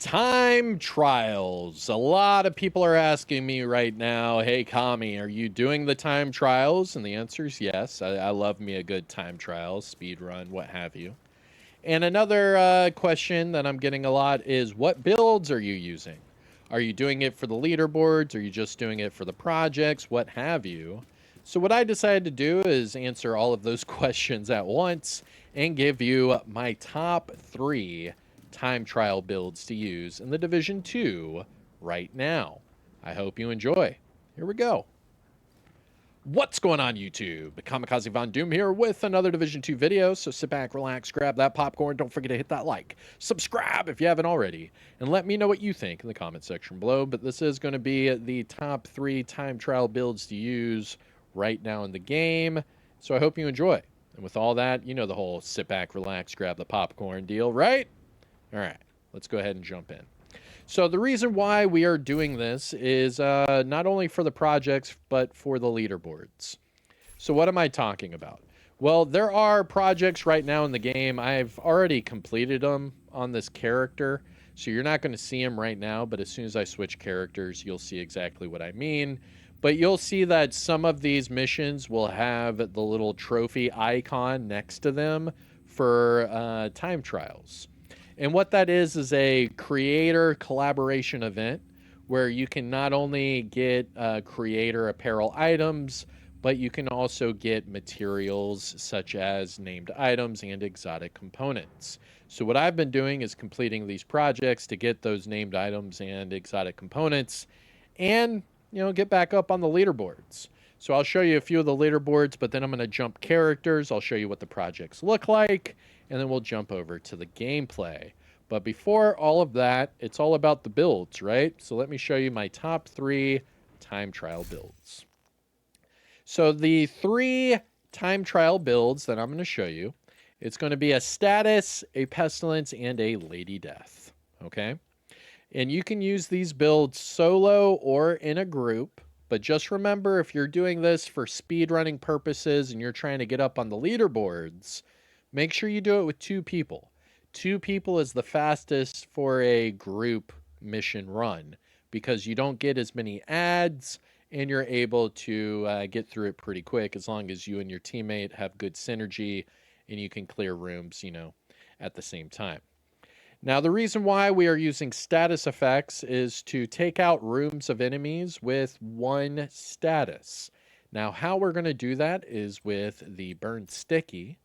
Time trials. A lot of people are asking me right now, hey, Kami, are you doing the time trials? And the answer is yes. I love me a good time trial, speed run, what have you. And another question that I'm getting a lot is, what builds are you using? Are you doing it for the leaderboards? Are you just doing it for the projects? What have you? So what I decided to do is answer all of those questions at once and give you my top 3 time trial builds to use in the Division 2 right now. I hope you enjoy. Here we go. What's going on, YouTube? Kamikazevondoom here with another Division 2 video, so sit back, relax, grab that popcorn, don't forget to hit that like, subscribe if you haven't already, and let me know what you think in the comment section below. But this is going to be the top 3 time trial builds to use right now in the game, so I hope you enjoy. And with all that, you know the whole sit back, relax, grab the popcorn deal, right? All right, let's go ahead and jump in. So the reason why we are doing this is not only for the projects, but for the leaderboards. So what am I talking about? Well, there are projects right now in the game. I've already completed them on this character, so you're not going to see them right now, but as soon as I switch characters, you'll see exactly what I mean. But you'll see that some of these missions will have the little trophy icon next to them for time trials. And what that is a creator collaboration event where you can not only get creator apparel items, but you can also get materials such as named items and exotic components. So what I've been doing is completing these projects to get those named items and exotic components and, get back up on the leaderboards. So I'll show you a few of the leaderboards, but then I'm going to jump characters. I'll show you what the projects look like, and then we'll jump over to the gameplay. But before all of that, it's all about the builds, right? So let me show you my top 3 time trial builds. So the 3 time trial builds that I'm going to show you, it's going to be a status, a pestilence, and a lady death, okay? And you can use these builds solo or in a group. But just remember, if you're doing this for speedrunning purposes and you're trying to get up on the leaderboards, make sure you do it with 2 people. 2 people is the fastest for a group mission run because you don't get as many ads and you're able to get through it pretty quick as long as you and your teammate have good synergy and you can clear rooms, at the same time. Now, the reason why we are using status effects is to take out rooms of enemies with 1 status. Now, how we're going to do that is with the Burn Sticky,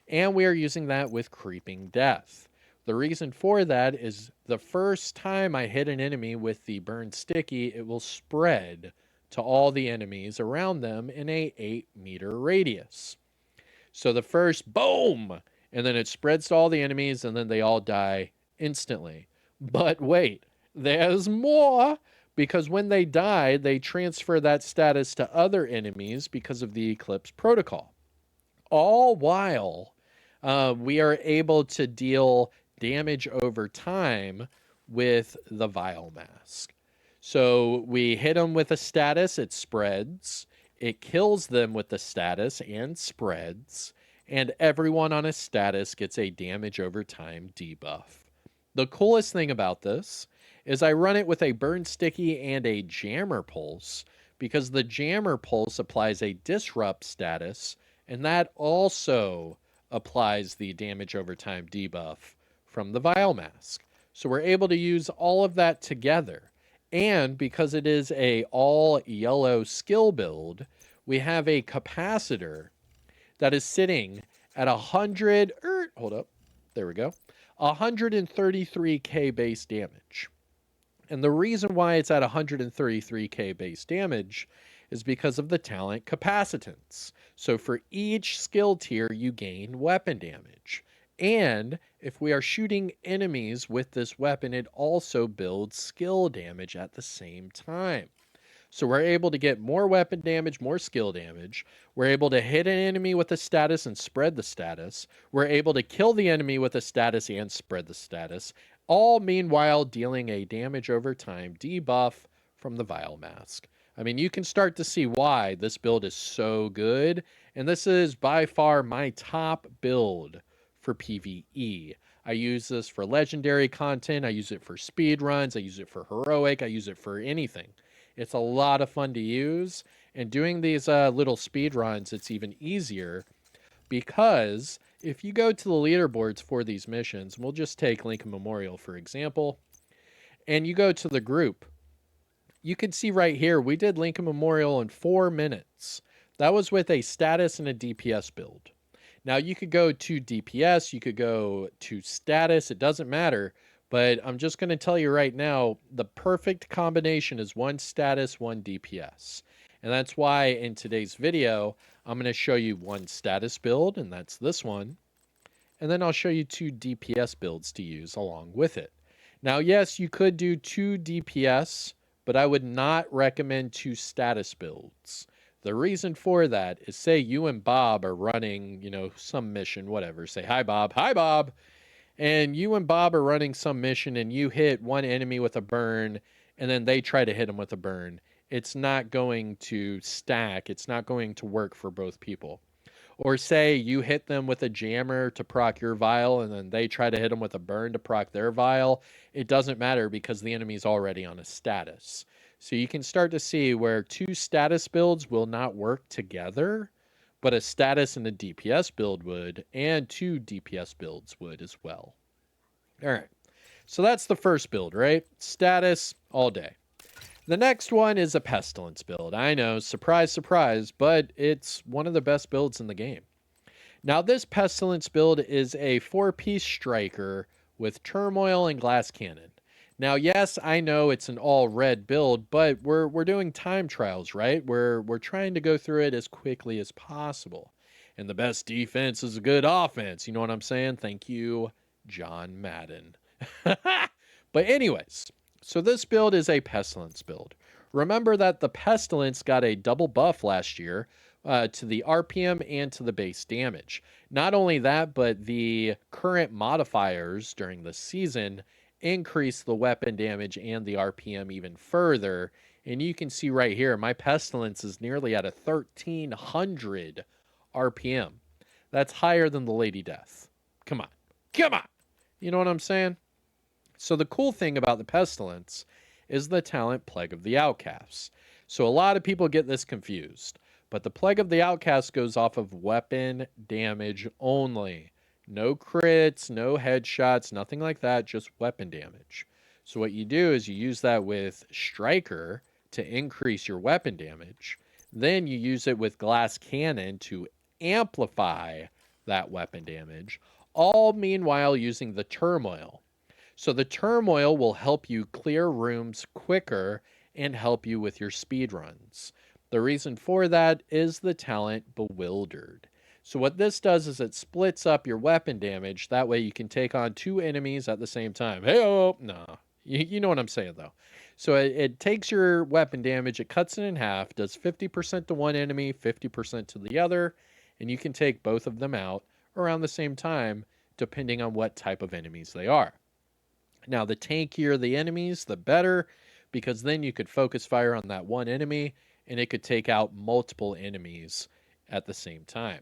and we are using that with Creeping Death. The reason for that is the first time I hit an enemy with the Burn Sticky, it will spread to all the enemies around them in a 8-meter radius. So the first boom, and then it spreads to all the enemies, and then they all die instantly. But wait, there's more, because when they die, they transfer that status to other enemies because of the Eclipse protocol. All while we are able to deal damage over time with the Vile Mask. So we hit them with a status, it spreads. It kills them with the status and spreads. And everyone on a status gets a damage over time debuff. The coolest thing about this is I run it with a Burn Sticky and a Jammer Pulse because the Jammer Pulse applies a Disrupt status, and that also applies the damage over time debuff from the Vile Mask. So we're able to use all of that together. And because it is a all yellow skill build, we have a capacitor that is sitting at 133k base damage. And the reason why it's at 133k base damage is because of the talent Capacitance. So for each skill tier, you gain weapon damage. And if we are shooting enemies with this weapon, it also builds skill damage at the same time. So we're able to get more weapon damage, more skill damage. We're able to hit an enemy with a status and spread the status. We're able to kill the enemy with a status and spread the status. All meanwhile dealing a damage over time debuff from the Vile Mask. I mean, you can start to see why this build is so good. And this is by far my top build for PvE. I use this for legendary content. I use it for speed runs. I use it for heroic. I use it for anything. It's a lot of fun to use. And doing these little speed runs, it's even easier because if you go to the leaderboards for these missions, we'll just take Lincoln Memorial, for example, and you go to the group, you can see right here, we did Lincoln Memorial in 4 minutes. That was with a status and a DPS build. Now you could go to DPS, you could go to status, it doesn't matter, but I'm just going to tell you right now, the perfect combination is 1 status, 1 DPS. And that's why in today's video, I'm going to show you 1 status build, and that's this one. And then I'll show you 2 DPS builds to use along with it. Now, yes, you could do 2 DPS, but I would not recommend 2 status builds. The reason for that is, say you and Bob are running, some mission, whatever. Say, hi, Bob. Hi, Bob. And you and Bob are running some mission and you hit one enemy with a burn and then they try to hit him with a burn. It's not going to stack. It's not going to work for both people. Or say you hit them with a jammer to proc your vial and then they try to hit them with a burn to proc their vial. It doesn't matter because the enemy's already on a status. So you can start to see where 2 status builds will not work together, but a status and a DPS build would, and 2 DPS builds would as well. All right, so that's the first build, right? Status all day. The next one is a Pestilence build. I know, surprise, surprise, but it's one of the best builds in the game. Now, this Pestilence build is a 4-piece striker with Turmoil and Glass Cannon. Now, yes, I know it's an all-red build, but we're doing time trials, right? We're trying to go through it as quickly as possible. And the best defense is a good offense. You know what I'm saying? Thank you, John Madden. But anyways, so this build is a Pestilence build. Remember that the Pestilence got a double buff last year to the RPM and to the base damage. Not only that, but the current modifiers during the season increase the weapon damage and the RPM even further. And you can see right here, my Pestilence is nearly at a 1300 RPM. That's higher than the Lady Death. Come on. Come on. You know what I'm saying? So the cool thing about the Pestilence is the talent Plague of the Outcasts. So a lot of people get this confused, but the Plague of the Outcasts goes off of weapon damage only. No crits, no headshots, nothing like that, just weapon damage. So what you do is you use that with Striker to increase your weapon damage. Then you use it with Glass Cannon to amplify that weapon damage, all meanwhile using the Turmoil. So the Turmoil will help you clear rooms quicker and help you with your speed runs. The reason for that is the talent Bewildered. So what this does is it splits up your weapon damage. That way you can take on 2 enemies at the same time. Hey-oh! No. You know what I'm saying, though. So it takes your weapon damage, it cuts it in half, does 50% to one enemy, 50% to the other, and you can take both of them out around the same time, depending on what type of enemies they are. Now, the tankier the enemies, the better, because then you could focus fire on that one enemy, and it could take out multiple enemies at the same time.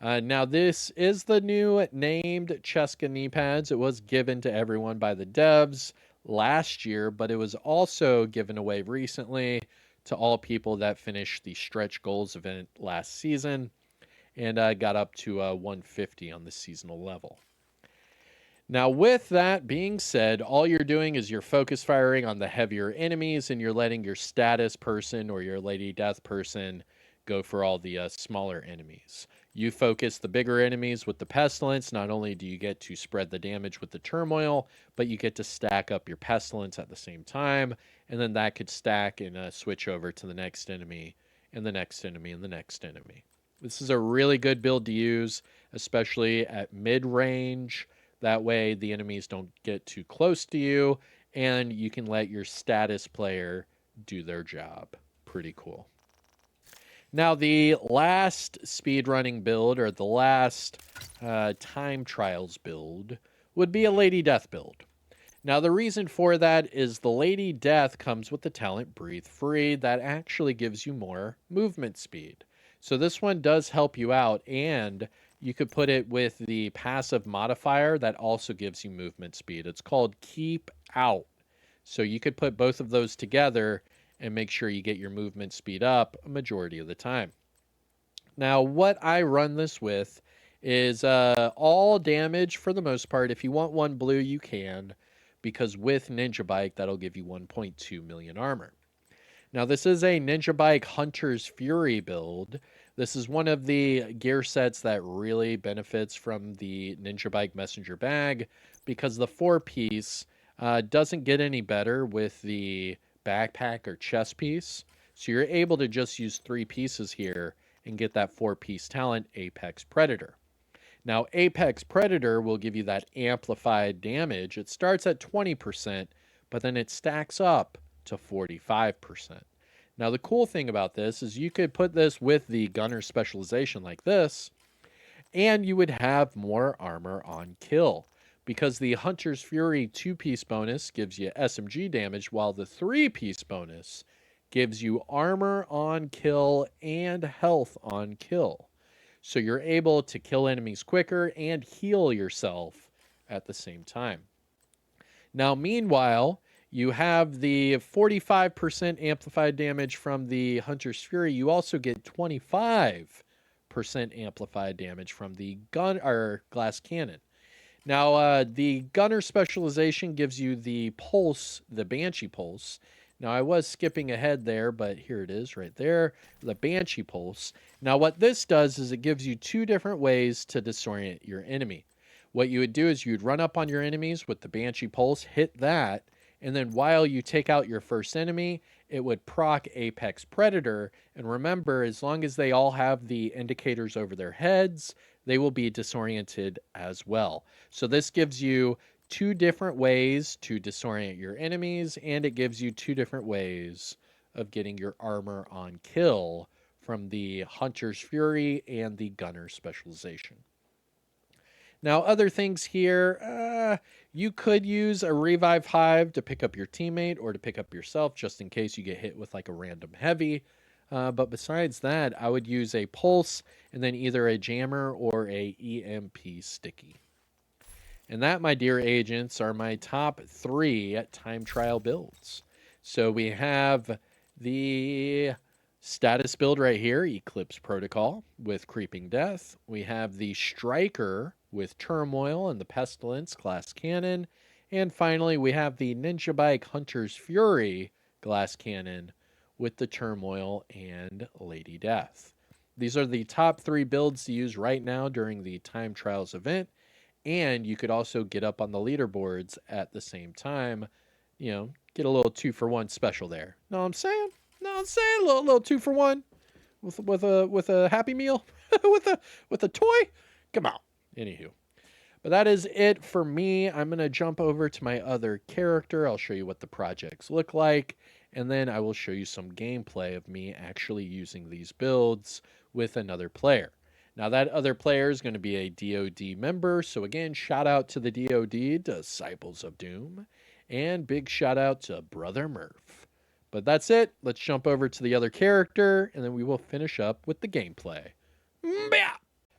Now, this is the new named Cheska knee pads. It was given to everyone by the devs last year, but it was also given away recently to all people that finished the Stretch Goals event last season and got up to 150 on the seasonal level. Now, with that being said, all you're doing is you're focus firing on the heavier enemies and you're letting your status person or your Lady Death person go for all the smaller enemies. You focus the bigger enemies with the Pestilence. Not only do you get to spread the damage with the Turmoil, but you get to stack up your Pestilence at the same time. And then that could stack and switch over to the next enemy and the next enemy and the next enemy. This is a really good build to use, especially at mid-range. That way the enemies don't get too close to you and you can let your status player do their job. Pretty cool. Now, the last speedrunning build, or the last time trials build, would be a Lady Death build. Now, the reason for that is the Lady Death comes with the talent Breathe Free that actually gives you more movement speed. So this one does help you out, and you could put it with the passive modifier that also gives you movement speed. It's called Keep Out. So you could put both of those together and make sure you get your movement speed up a majority of the time. Now, what I run this with is all damage for the most part. If you want one blue, you can, because with Ninja Bike, that'll give you 1.2 million armor. Now, this is a Ninja Bike Hunter's Fury build. This is one of the gear sets that really benefits from the Ninja Bike Messenger Bag, because the 4-piece doesn't get any better with the backpack or chest piece. So you're able to just use 3 pieces here and get that 4-piece talent, Apex Predator. Now, Apex Predator will give you that amplified damage. It starts at 20%, but then it stacks up to 45%. Now, the cool thing about this is you could put this with the gunner specialization like this, and you would have more armor on kill, because the Hunter's Fury 2-piece bonus gives you SMG damage, while the 3-piece bonus gives you armor on kill and health on kill. So you're able to kill enemies quicker and heal yourself at the same time. Now, meanwhile, you have the 45% amplified damage from the Hunter's Fury. You also get 25% amplified damage from the gun or glass cannon. Now, the gunner specialization gives you the pulse, the Banshee pulse. Now, I was skipping ahead there, but here it is right there, the Banshee pulse. Now, what this does is it gives you 2 different ways to disorient your enemy. What you would do is you'd run up on your enemies with the Banshee pulse, hit that, and then while you take out your first enemy, it would proc Apex Predator. And remember, as long as they all have the indicators over their heads, they will be disoriented as well. So this gives you 2 different ways to disorient your enemies, and it gives you 2 different ways of getting your armor on kill from the Hunter's Fury and the Gunner specialization. Now, other things here, you could use a Revive Hive to pick up your teammate or to pick up yourself, just in case you get hit with like a random heavy. But besides that, I would use a Pulse and then either a Jammer or a EMP Sticky. And that, my dear agents, are my top 3 time trial builds. So we have the status build right here, Eclipse Protocol with Creeping Death. We have the Striker with Turmoil and the Pestilence Glass Cannon. And finally, we have the Ninja Bike Hunter's Fury Glass Cannon with the Turmoil and Lady Death. These are the top 3 builds to use right now during the Time Trials event. And you could also get up on the leaderboards at the same time, you know, get a little 2-for-1 special there. Know what I'm saying? Know what I'm saying? A little 2-for-1 with a Happy Meal with a toy. Come on. Anywho. But that is it for me. I'm going to jump over to my other character. I'll show you what the projects look like, and then I will show you some gameplay of me actually using these builds with another player. Now, that other player is going to be a DoD member. So again, shout out to the DoD, Disciples of Doom, and big shout out to Brother Murph. But that's it. Let's jump over to the other character, and then we will finish up with the gameplay. Mbah!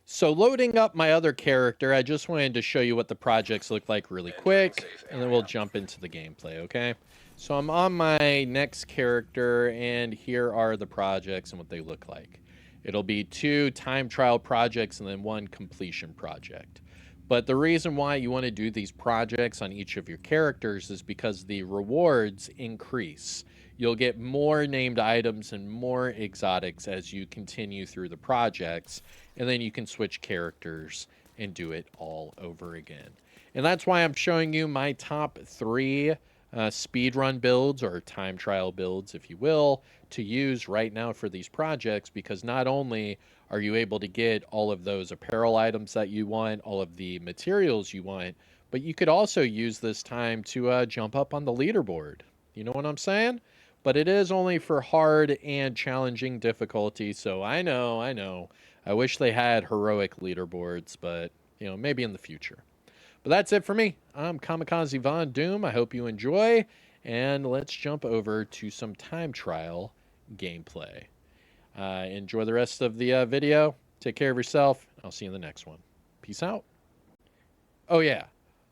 So loading up my other character, I just wanted to show you what the projects look like really quick, and then we'll jump into the gameplay, okay? So I'm on my next character, and here are the projects and what they look like. It'll be 2 time trial projects and then 1 completion project. But the reason why you want to do these projects on each of your characters is because the rewards increase. You'll get more named items and more exotics as you continue through the projects, and then you can switch characters and do it all over again. And that's why I'm showing you my top 3 speedrun builds, or time trial builds, if you will, to use right now for these projects, because not only are you able to get all of those apparel items that you want, all of the materials you want, but you could also use this time to jump up on the leaderboard. You know what I'm saying? But it is only for hard and challenging difficulty, so I know. I wish they had heroic leaderboards, but, you know, maybe in the future. But that's it for me. I'm Kamikazevondoom. I hope you enjoy, and let's jump over to some time trial gameplay. Enjoy the rest of the video. Take care of yourself. I'll see you in the next one. Peace out. Oh, yeah.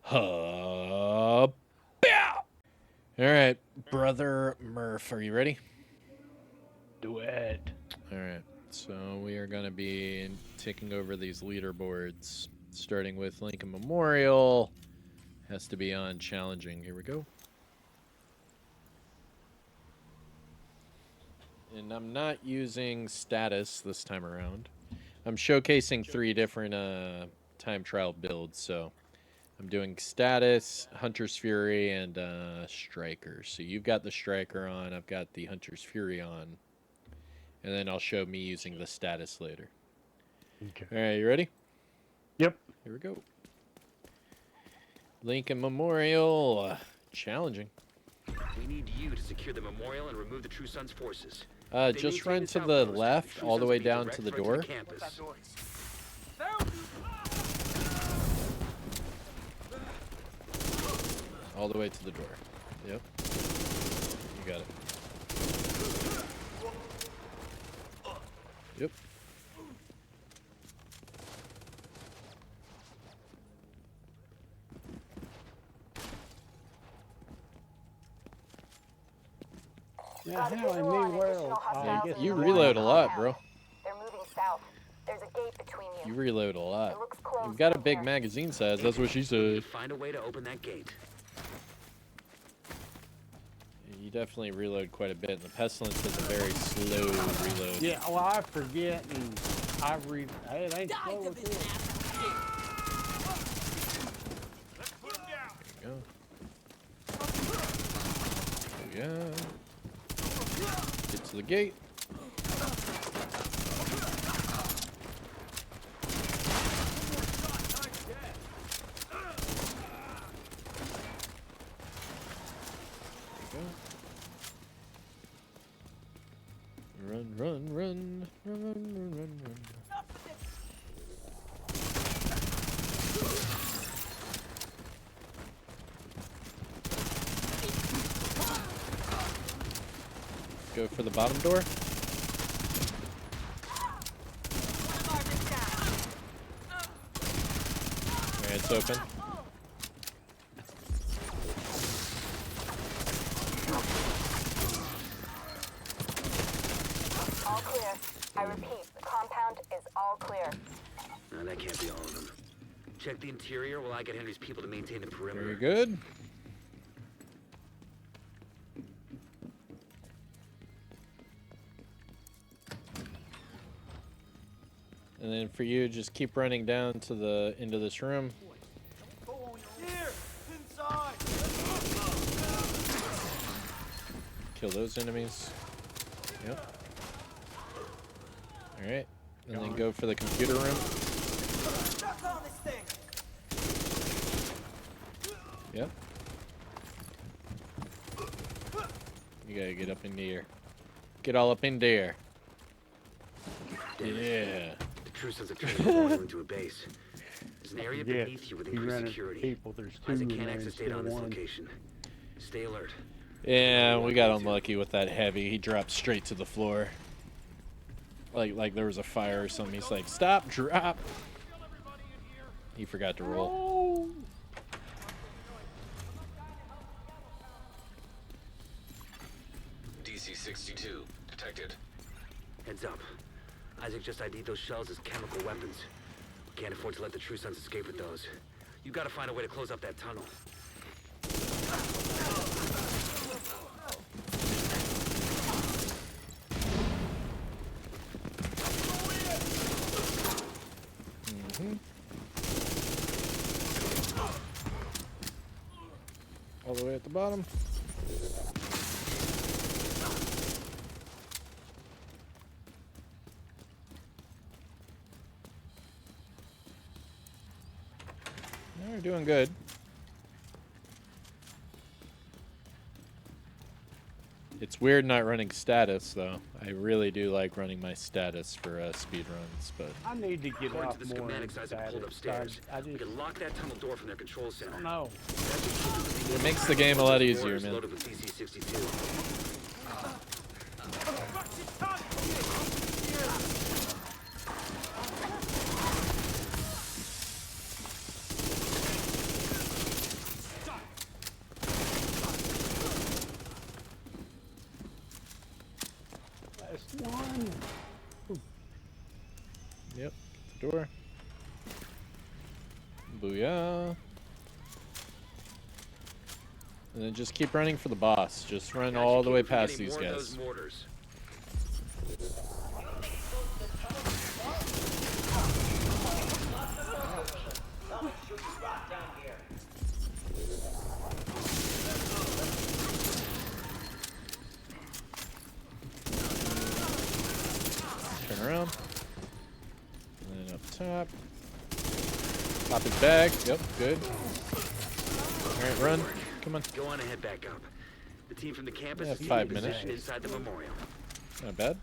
All right, Brother Murph, are you ready? Do it. All right, so we are going to be taking over these leaderboards, starting with Lincoln Memorial. Has to be on challenging. Here we go. And I'm not using status this time around. I'm showcasing 3 different time trial builds, so I'm doing status, Hunter's Fury, and Striker. So you've got the Striker on, I've got the Hunter's Fury on. And then I'll show me using the status later. Okay. All right, you ready? Yep. Here we go. Lincoln Memorial, challenging. We need you to secure the memorial and remove the True Sons forces. Just run to the left, all the way down to the door. All the way to the door. Yep. You got it. Yep. Now, how in the world? You reload a lot, bro. They're moving south. There's a gate between you. You reload a lot. It looks close. You've got a big magazine size. That's what she said. Find a way to open that gate. You definitely reload quite a bit, and the Pestilence has a very slow reload. Yeah, well, I forget, and I read. Hey, it ain't slow with this. There you go. Yeah. Get to the gate. Run. Go for the bottom door. Okay, it's open. All clear. I repeat, the compound is all clear. No, that can't be all of them. Check the interior while I get Henry's people to maintain the perimeter. Very good. And then for you, just keep running down to the end of this room. Kill those enemies. Yep. Alright. And then go for the computer room. Yep. You gotta get up in the air. Get all up in there. Yeah. The True Sons have turned the memorial into a base. There's an area Yeah, beneath you with you increased ran into security. people, there's 2 Isaac in can't there access instead data on of this 1. location. Stay alert. Yeah, we got unlucky with that heavy. He dropped straight to the floor. Like there was a fire or something. He's like, stop, drop. He forgot to roll. DC 62 detected. Heads up. Isaac just ID'd those shells as chemical weapons. Can't afford to let the True Sons escape with those. You gotta find a way to close up that tunnel. All the way at the bottom. We're doing good. It's weird not running status, though. I really do like running my status for speed runs, but I need to get According off to the more schematics Isaac pulled status. upstairs, I we just can lock that tunnel door from their control center. don't know. it makes the game a lot easier, man. Loaded with DC 62. Yep. The door. Booyah. And then just keep running for the boss. Just run Gotcha, all the keep way from past getting these more of guys. those mortars. Turn around. And then up top. Pop his bag. Yep, good. Alright, run. Come on. Go on and head back up. The team from the campus Yeah, is 5 taking minutes. position inside the memorial. Not bad.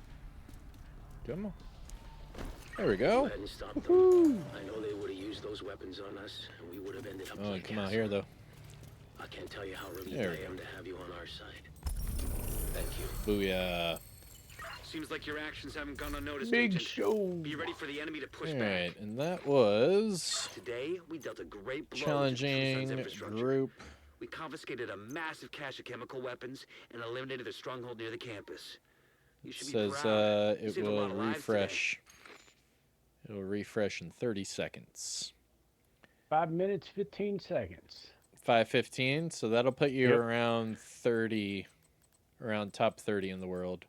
Come on. There we We go. hadn't stopped them. I know they would have used those weapons on us, and we would have ended up Oh, like come out cats. here, though. I can't tell you how relieved There we I go. am to have you on our side. Thank you. Booyah. Seems like your actions haven't gone unnoticed, Big Agent. show. Be ready for the enemy to push Alright, back. and that was Today, we dealt a great blow to the challenging TrueSun's infrastructure. group. We confiscated a massive cache of chemical weapons and eliminated a stronghold near the campus. You should be Says proud. You it saved a will lot of lives refresh. It will refresh in 30 seconds. 5 minutes, 15 seconds. 5:15, so that'll put you Yep. around 30, around top 30 in the world.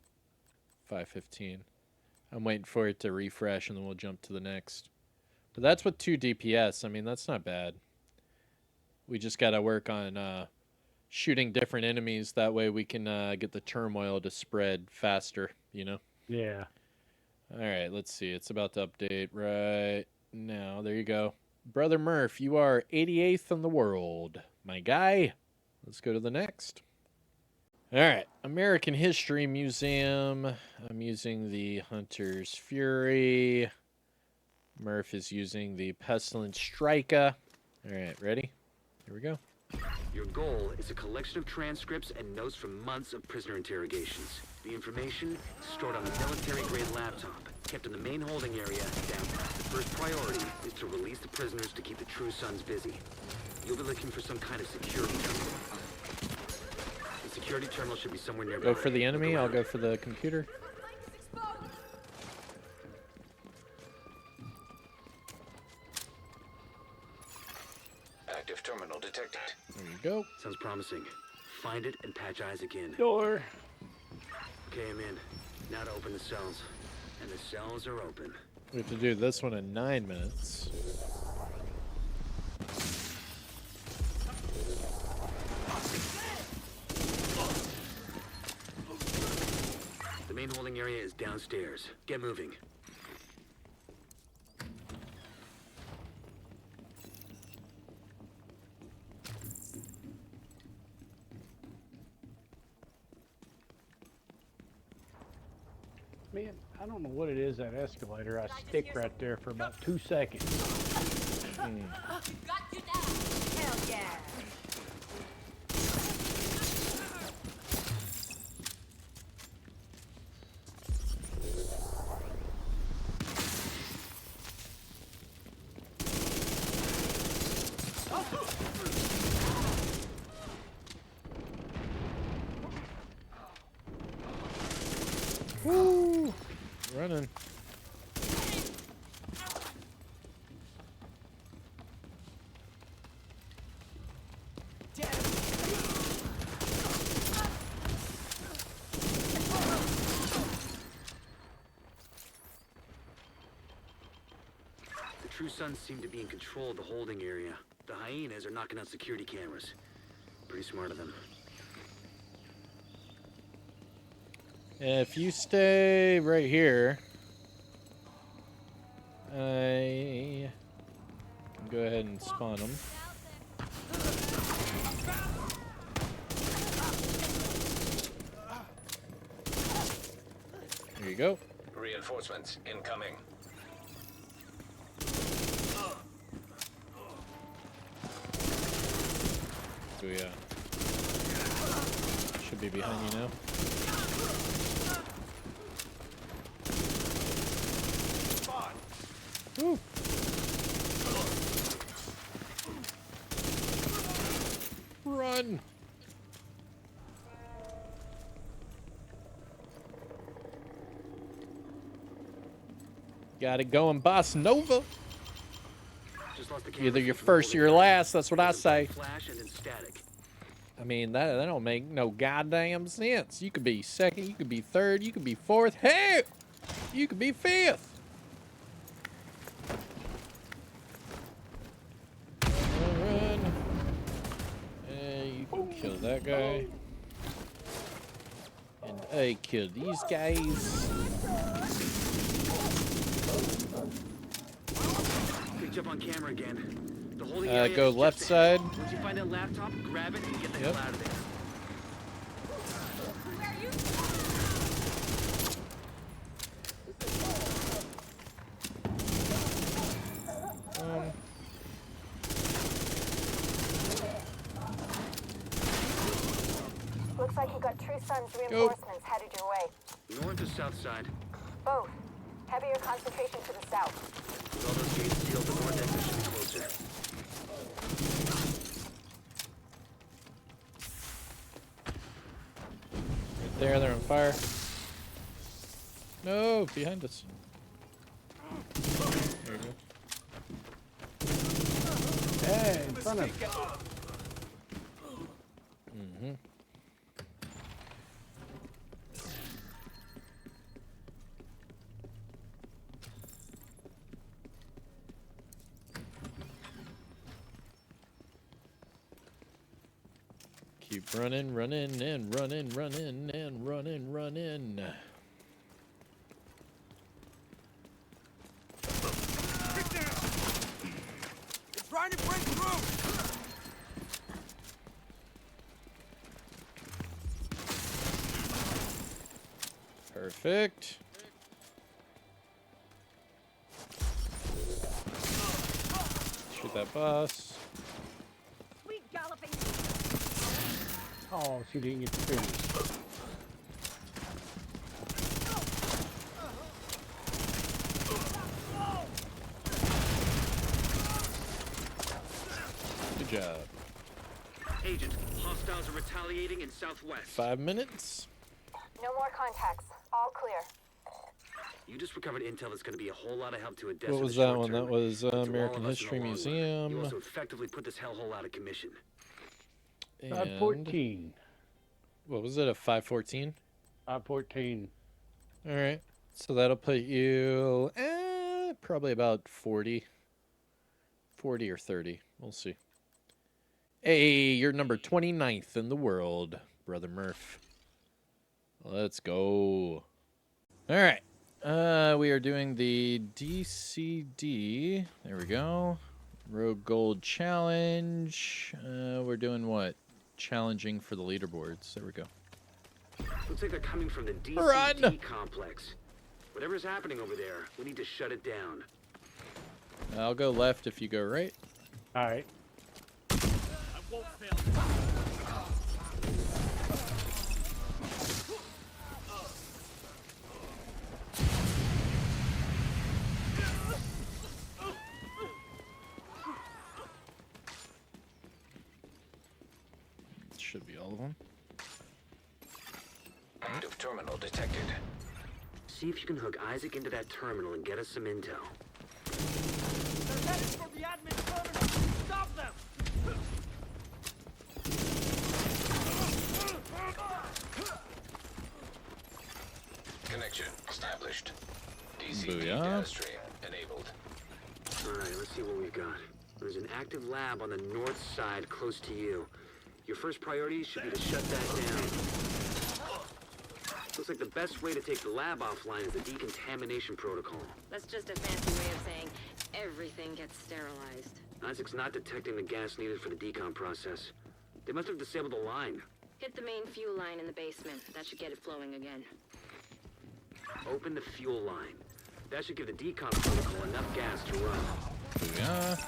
5:15. I'm waiting for it to refresh, and then we'll jump to the next. But that's with 2 DPS. I mean, that's not bad. We just got to work on shooting different enemies. That way we can get the turmoil to spread faster, you know? Yeah. All right, let's see. It's about to update right now. There you go. Brother Murph, you are 88th in the world, my guy. Let's go to the next. All right, American History Museum. I'm using the Hunter's Fury. Murph is using the Pestilence Striker. All right, ready? Here we go. Your goal is a collection of transcripts and notes from months of prisoner interrogations. The information is stored on a military-grade laptop, kept in the main holding area down. The first priority is to release the prisoners to keep the True Sons busy. You'll be looking for some kind of security terminal. The security terminal should be somewhere nearby. Go for the enemy. I'll around. go for the computer. Active terminal detected. There you go. Sounds promising. Find it and patch Isaac in. Door. Okay, I'm in. Now to open the cells. And the cells are open. We have to do this one in 9 minutes. The main holding area is downstairs. Get moving. Man, I don't know what it is, that escalator. I stick right there for about 2 seconds. Got you now. Hell yeah. Woo! Running. The True Sons seem to be in control of the holding area. The hyenas are knocking out security cameras. Pretty smart of them. If you stay right here, I can go ahead and spawn them. There you go. Reinforcements incoming. So yeah, should be behind you now. Woo. Run! Got it going, Boss Nova. Just lost the camera Either your feed from first or your holding area. last. That's what I say. Flash and then static. I mean, that don't make no goddamn sense. You could be second, you could be third, you could be fourth. Hey, you could be fifth. Run. You can kill that guy. And I kill these guys. Picked up on camera again. The holding area Go is left just ahead. side. Once you find that laptop, grab it and get the Yep. hell out of there. Looks like you got True Sun's reinforcements headed your way. North or south side? Both. Heavier concentration to the south. With all those gates sealed, the north exit should be closer. Right there, they're on fire. No, behind us. There you go. Hey, in front of me. Mm-hmm. Keep running, running, and running, running, and running, running. It's trying to break through! Perfect. Shoot that boss. Sweet galloping. Oh, she didn't get to finish. Good job. Agent, hostiles are retaliating in southwest. 5 minutes. No more contacts. All clear. You just recovered intel that's going to be a whole lot of help to Odessa. What in was the that short one? term, That was but to all American of us in the History long run. Museum. You also effectively put this hellhole out of commission. And 514. what was it? A 514? 514. All right. So that'll put you probably about 40 or 30. We'll see. Hey, you're number 29th in the world, Brother Murph. Let's go. All right. We are doing the DCD. There we go. Rogue Gold Challenge. We're doing what? Challenging for the leaderboards. There we go. Looks like they're coming from the DCD Run! complex. Whatever's happening over there, we need to shut it down. I'll go left if you go right. All right. Should be all of them. Active terminal detected. See if you can hook Isaac into that terminal and get us some intel. They're headed for the admin terminal! Stop them! Connection established. DCD Booyah. data stream enabled. Alright, let's see what we've got. There's an active lab on the north side close to you. Your first priority should be to shut that down. Looks like the best way to take the lab offline is the decontamination protocol. That's just a fancy way of saying everything gets sterilized. Isaac's not detecting the gas needed for the decon process. They must have disabled the line. Hit the main fuel line in the basement. That should get it flowing again. Open the fuel line. That should give the decon protocol enough gas to run. Booyah.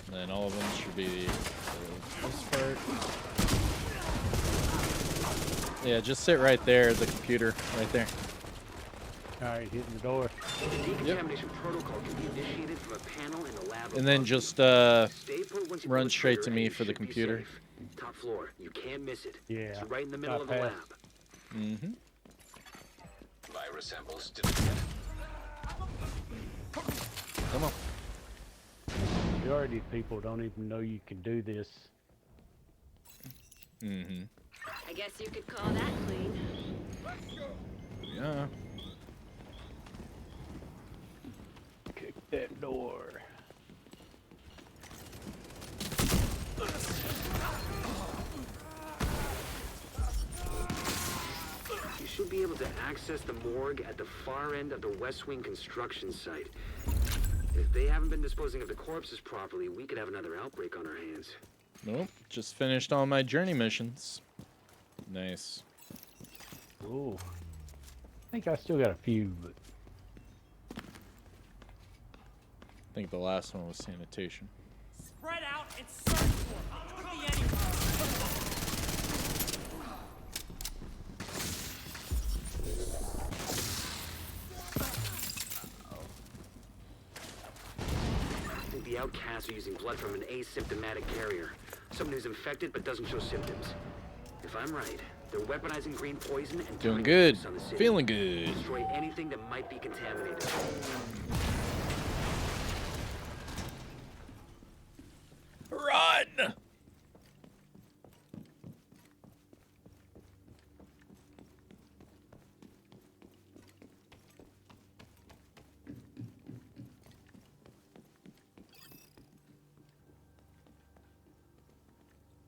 And then all of them should be this part. Yeah, just sit right there, the computer, right there. Alright, hitting the door. The decontamination protocol can be initiated from a panel in the lab. And then above just you. Stay put once you run pull the straight trigger to and me you for the should be computer. safe. Top floor. You can't miss it. Yeah, It's right in the middle I of the passed. lab. Mm-hmm. Virus samples deleted. Come on. Majority of people don't even know you can do this. Mm-hmm. I guess you could call that clean. Yeah. Kick that door. You should be able to access the morgue at the far end of the West Wing construction site. If they haven't been disposing of the corpses properly, we could have another outbreak on our hands. Nope. Just finished all my journey missions. Nice. Ooh. I think I still got a few, but I think the last one was sanitation. Spread out and search for them. Could be anyone. I think the outcasts are using blood from an asymptomatic carrier. Someone who's infected but doesn't show symptoms. If I'm right, they're weaponizing green poison and Doing turning good. loose on the city. Feeling good. Destroy anything that might be contaminated. Run!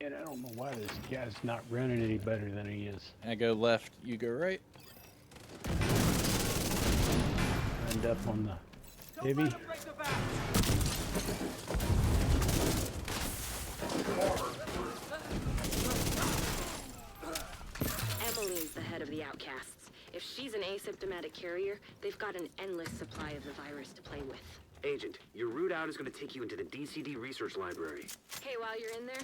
and I don't know why this guy's not running any better than he is. I go left, you go right. End up on the Don't heavy. let them break the back. Emily's the head of the outcasts. If she's an asymptomatic carrier, they've got an endless supply of the virus to play with. Agent, your route out is going to take you into the DCD research library. Hey, while you're in there,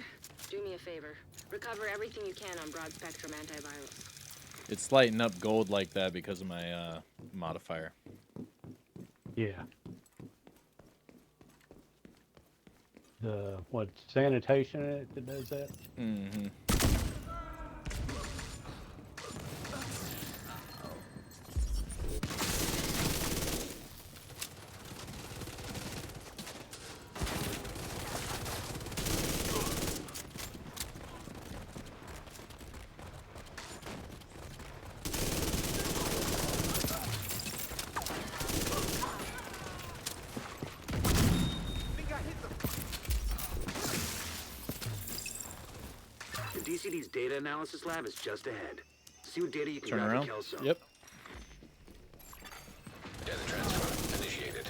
do me a favor. Recover everything you can on broad-spectrum antivirals. It's lighting up gold like that because of my modifier. Yeah. The what sanitation in it that does that? Mm-hmm. The DCD's data analysis lab is just ahead. See what data you can Turn grab around. for Kelso. Yep. Data transfer initiated.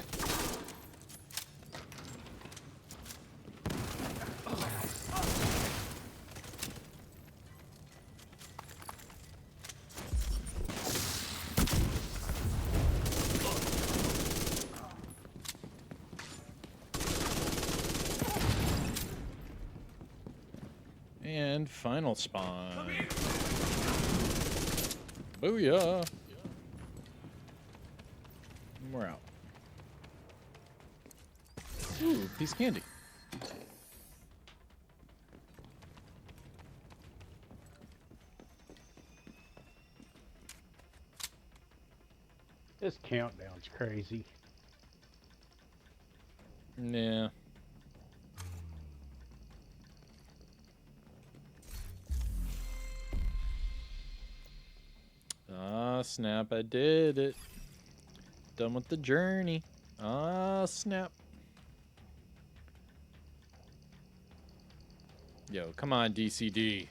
And final spawn. Booyah. And we're out. Ooh, piece of candy. This countdown's crazy. Yeah. Ah, snap, I did it. Done with the journey. Ah, snap. Yo, come on, DCD.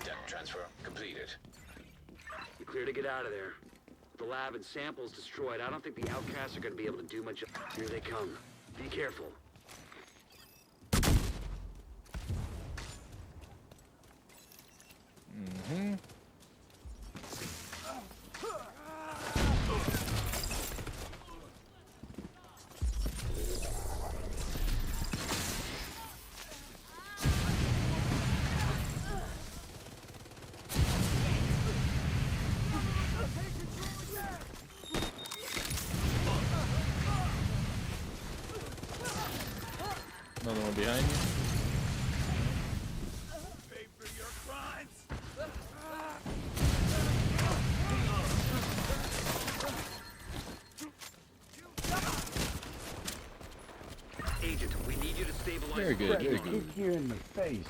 Data transfer completed. You're clear to get out of there. With the lab and samples destroyed, I don't think the outcasts are going to be able to do much. Here they come. Be careful. Mm-hmm. Another one behind you. Pay for your crimes. Agent, we need you to stabilize. Very good. Try to Very good. kick you in the face.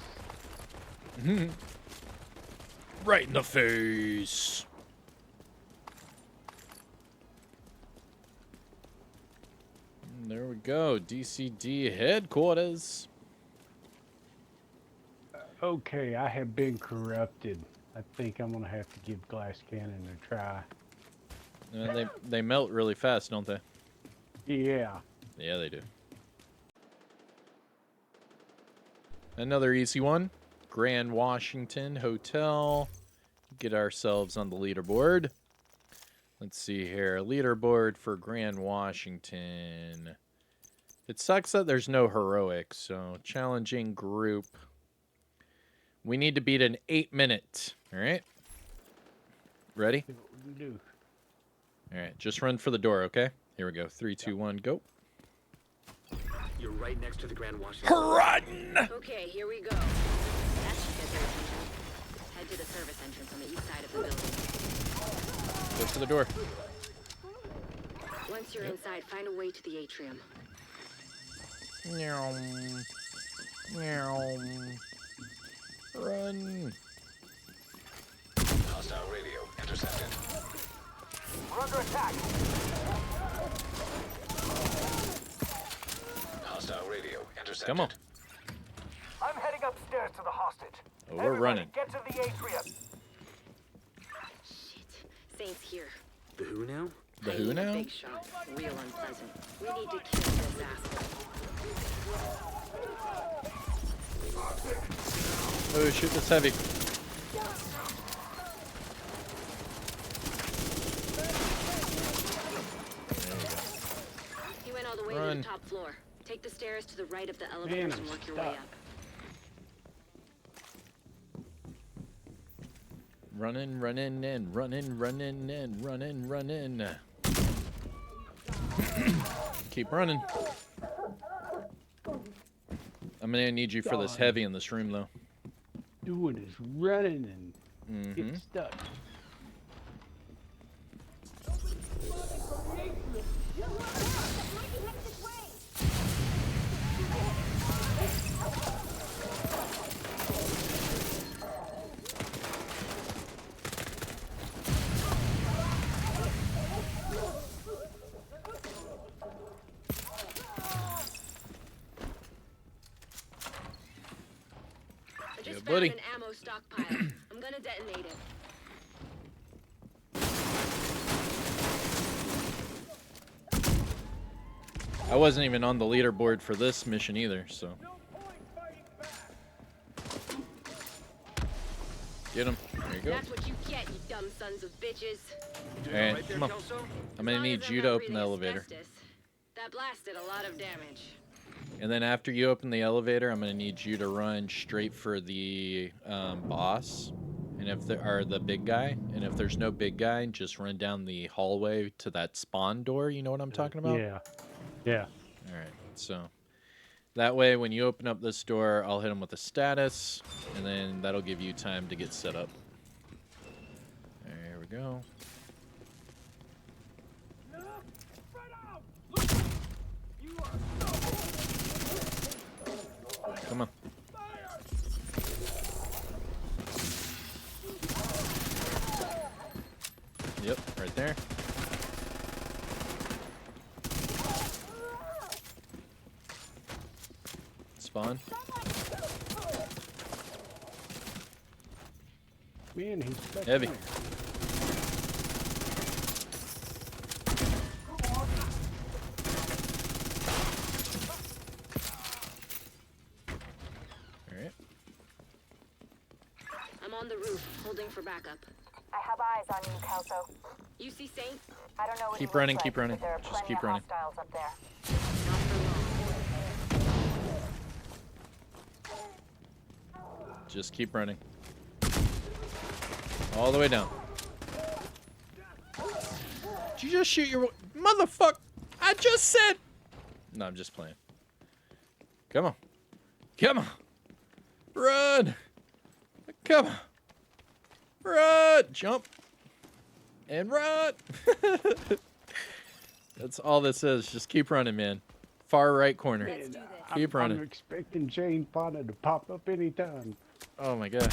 Right in the face. And there we go. DCD headquarters. Okay, I have been corrupted. I think I'm gonna have to give Glass Cannon a try. They melt really fast, don't they? Yeah. Yeah, they do. Another easy one. Grand Washington Hotel. Get ourselves on the leaderboard. Let's see here. Leaderboard for Grand Washington. It sucks that there's no heroics, so challenging group. We need to beat an 8-minute. All right? Ready? See what we can do. All right, just run for the door, okay? Here we go. 3, 2, 1, go. You're right next to the Grand Washington. Run! Okay, here we go. That should get their attention. Head to the service entrance on the east side of the building. Go for the door. Once you're inside, find a way to the atrium. Meow. Meow. Run. Hostile radio intercepted. We're under attack. Hostile radio intercepted. Come on. I'm heading upstairs to the hostage. Oh, we're Everybody running. Get to the atrium. Shit. Saints here. The who now? The I who need a now? big shot. Real unpleasant. We need to kill this asshole. Oh, shit, that's heavy. He went all the way to Run. the top floor. Take the stairs to the right of the Man, elevators I'm and work your way stuck. up. Running, running, and running, running, and running, running. Keep running. I'm gonna need you for this God. heavy in this room, though. Doing is running and Mm-hmm. getting stuck. I just Yeah, found buddy. an ammo stockpile. I'm gonna detonate it. I wasn't even on the leaderboard for this mission either, so. Get him. There you go. That's what you get, you dumb sons of bitches. Doing All right, right there, come on. Kelso? I'm gonna As long need as you I'm to not open the breathing elevator. asbestos. That blast did a lot of damage. And then after you open the elevator, I'm gonna need you to run straight for the boss, and if there are the big guy, and if there's no big guy, just run down the hallway to that spawn door. You know what I'm talking about? Yeah. Yeah. All right. So that way, when you open up this door, I'll hit him with a status, and then that'll give you time to get set up. There we go. Come on. Yep, right there. Spawn. Man, he's stuck Heavy. in there. All right. I'm on the roof, holding for backup. I have eyes on you, Kelso. You see Saint? I don't know what Keep he looks running, like, keep running. but there are Just plenty keep of running. hostiles up there. Not for long. Just keep running. All the way down. Did you just shoot your motherfucker? I just said. No, I'm just playing. Come on. Come on. Run. Come on. Run. Jump. And run. That's all this is. Just keep running, man. Far right corner. Man, Keep running. I'm expecting Jane Fonda to pop up anytime. Oh my gosh.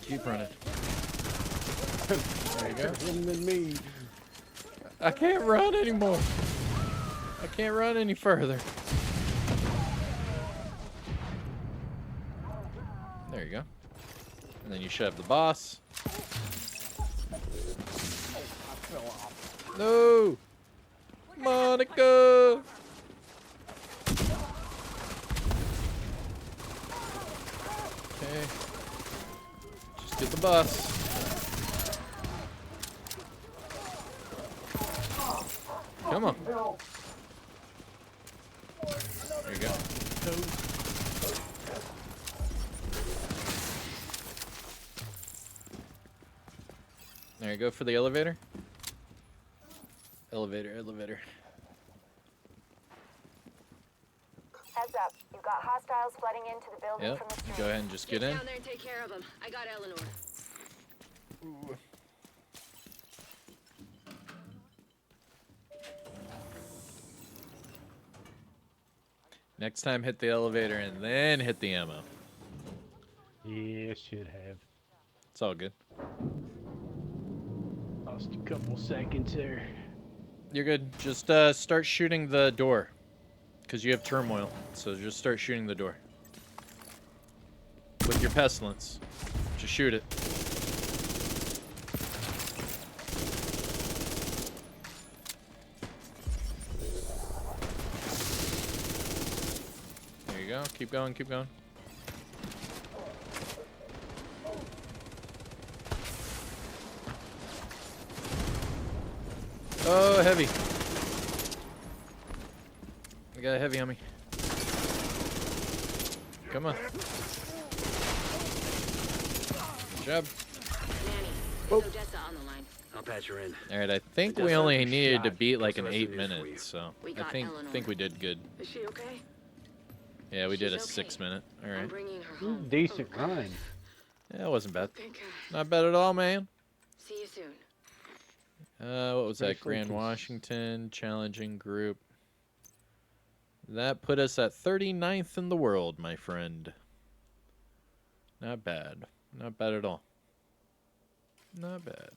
Keep running. There you go. Him than me. I can't run anymore. I can't run any further. There you go. And then you shove the boss. No! Monica! Okay. Just get the bus. Come on. There you go. There you go for the elevator. Elevator. Heads up. You've got hostiles flooding into the building Yep. from the street. Go ahead and just get in. down there and take care of them. I got Eleanor. Next time, hit the elevator and then hit the ammo. Yeah, should have. It's all good. Lost a couple seconds there. You're good. Just start shooting the door. Because you have turmoil. So just start shooting the door. With your pestilence. Just shoot it. There you go. Keep going, keep going. Oh, heavy. I got a heavy on me. Come on. Good job. Manny, there's Odessa on the line. I'll patch her in. All right, I think we Odessa, only needed to shot. beat like What's an the rest 8 of the news for you? minutes, so We I got think Eleanor. we did good. Is she okay? Yeah, we did a She's okay. 6 minute. All I'm right. bringing her home. Decent Oh, God. run. Yeah, it wasn't bad. Thank God. Not bad at all, man. See you soon. What was that? Especially Grand 'cause- Washington challenging group. That put us at 39th in the world, my friend. Not bad. Not bad at all. Not bad.